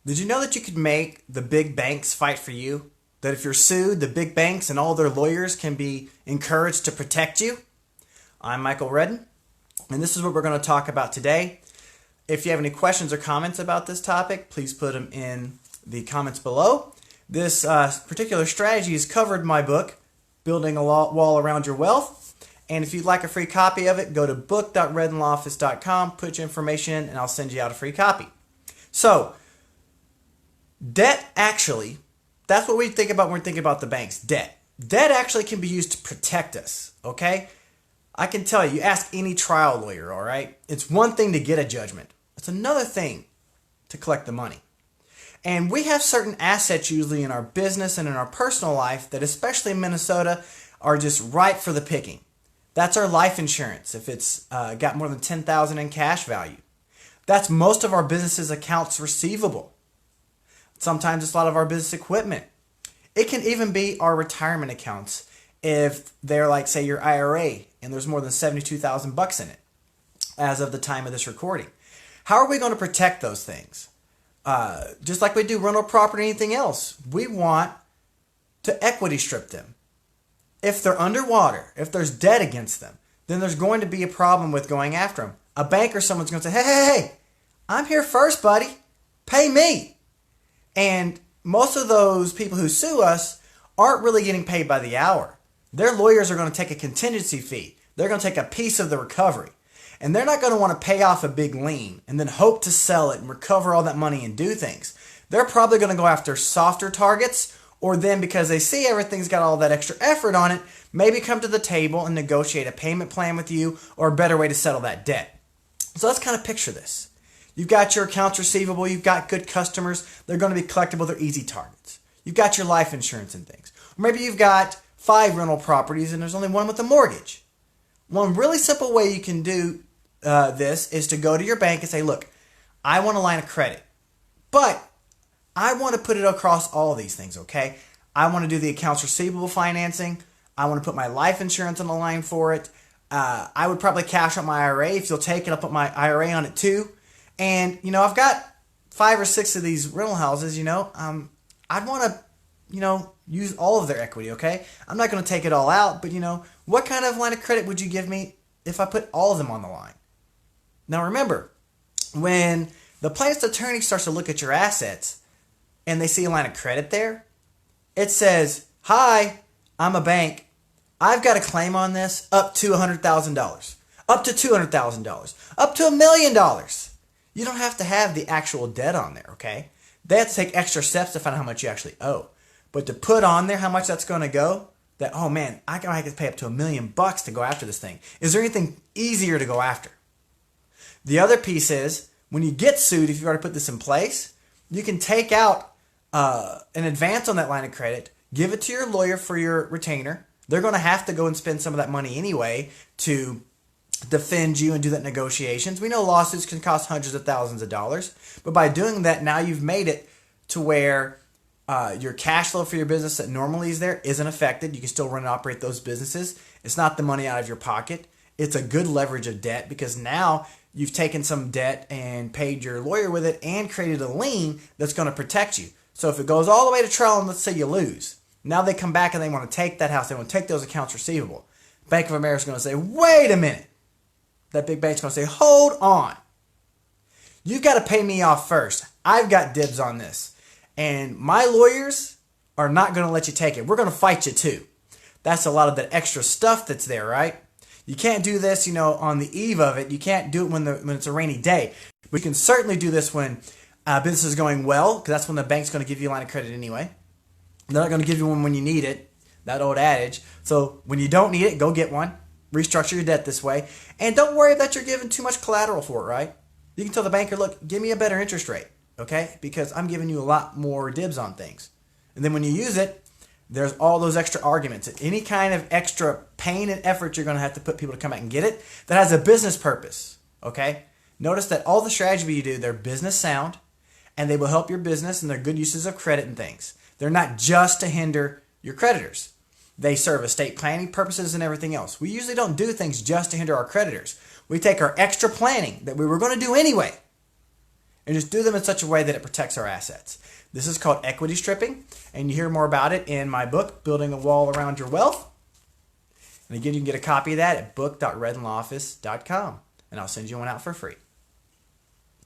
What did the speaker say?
Did you know that you could make the big banks fight for you? That if you're sued, the big banks and all their lawyers can be encouraged to protect you? I'm Michael Redden, and this is what we're going to talk about today. If you have any questions or comments about this topic, please put them in the comments below. This particular strategy is covered in my book, Building a Wall Around Your Wealth. And if you'd like a free copy of it, go to book.reddenlawoffice.com, put your information in, and I'll send you out a free copy. So, debt actually, that's what we think about when we think about the banks, debt. Debt actually can be used to protect us, okay? I can tell you, you ask any trial lawyer, all right? It's one thing to get a judgment. It's another thing to collect the money. And we have certain assets usually in our business and in our personal life that, especially in Minnesota, are just ripe for the picking. That's our life insurance if it's got more than $10,000 in cash value. That's most of our business's accounts receivable. Sometimes it's a lot of our business equipment. It can even be our retirement accounts if they're like, say, your IRA and there's more than $72,000 in it as of the time of this recording. How are we going to protect those things? Just like we do rental property or anything else, we want to equity strip them. If they're underwater, if there's debt against them, then there's going to be a problem with going after them. A bank or someone's going to say, hey, I'm here first, buddy. Pay me. And most of those people who sue us aren't really getting paid by the hour. Their lawyers are going to take a contingency fee. They're going to take a piece of the recovery. And they're not going to want to pay off a big lien and then hope to sell it and recover all that money and do things. They're probably going to go after softer targets, or then because they see everything's got all that extra effort on it, maybe come to the table and negotiate a payment plan with you or a better way to settle that debt. So let's kind of picture this. You've got your accounts receivable, you've got good customers, they're going to be collectible, they're easy targets. You've got your life insurance and things. Or maybe you've got 5 rental properties and there's only one with a mortgage. One really simple way you can do this is to go to your bank and say, look, I want a line of credit, but I want to put it across all these things, okay? I want to do the accounts receivable financing. I want to put my life insurance on the line for it. I would probably cash out my IRA. If you'll take it, I'll put my IRA on it too. And, I've got 5 or 6 of these rental houses, I'd want to, use all of their equity, okay? I'm not going to take it all out, but, what kind of line of credit would you give me if I put all of them on the line? Now, remember, when the plaintiff's attorney starts to look at your assets and they see a line of credit there, it says, hi, I'm a bank. I've got a claim on this up to $100,000, up to $200,000, up to $1 million. You don't have to have the actual debt on there, okay? They have to take extra steps to find out how much you actually owe. But to put on there how much that's going to go, that, oh man, I have to pay up to $1 million to go after this thing. Is there anything easier to go after? The other piece is, when you get sued, if you've already put this in place, you can take out an advance on that line of credit, give it to your lawyer for your retainer. They're going to have to go and spend some of that money anyway to defend you and do that negotiations. We know lawsuits can cost hundreds of thousands of dollars, but by doing that, now you've made it to where your cash flow for your business that normally is there isn't affected. You can still run and operate those businesses. It's not the money out of your pocket. It's a good leverage of debt because now you've taken some debt and paid your lawyer with it and created a lien that's going to protect you. So if it goes all the way to trial and let's say you lose, now they come back and they want to take that house. They want to take those accounts receivable. Bank of America is going to say, wait a minute. That big bank's going to say, hold on. You've got to pay me off first. I've got dibs on this. And my lawyers are not going to let you take it. We're going to fight you too. That's a lot of the extra stuff that's there, right? You can't do this, on the eve of it. You can't do it when it's a rainy day. But you can certainly do this when business is going well, because that's when the bank's going to give you a line of credit anyway. They're not going to give you one when you need it, that old adage. So when you don't need it, go get one. Restructure your debt this way. And don't worry that you're giving too much collateral for it, right? You can tell the banker, look, give me a better interest rate, okay? Because I'm giving you a lot more dibs on things. And then when you use it, there's all those extra arguments. Any kind of extra pain and effort you're going to have to put people to come out and get it that has a business purpose, okay? Notice that all the strategy you do, they're business sound, and they will help your business, and they're good uses of credit and things. They're not just to hinder your creditors. They serve estate planning purposes and everything else. We usually don't do things just to hinder our creditors. We take our extra planning that we were going to do anyway, and just do them in such a way that it protects our assets. This is called equity stripping, and you hear more about it in my book, Building a Wall Around Your Wealth. And again, you can get a copy of that at book.reddenlawoffice.com, and I'll send you one out for free.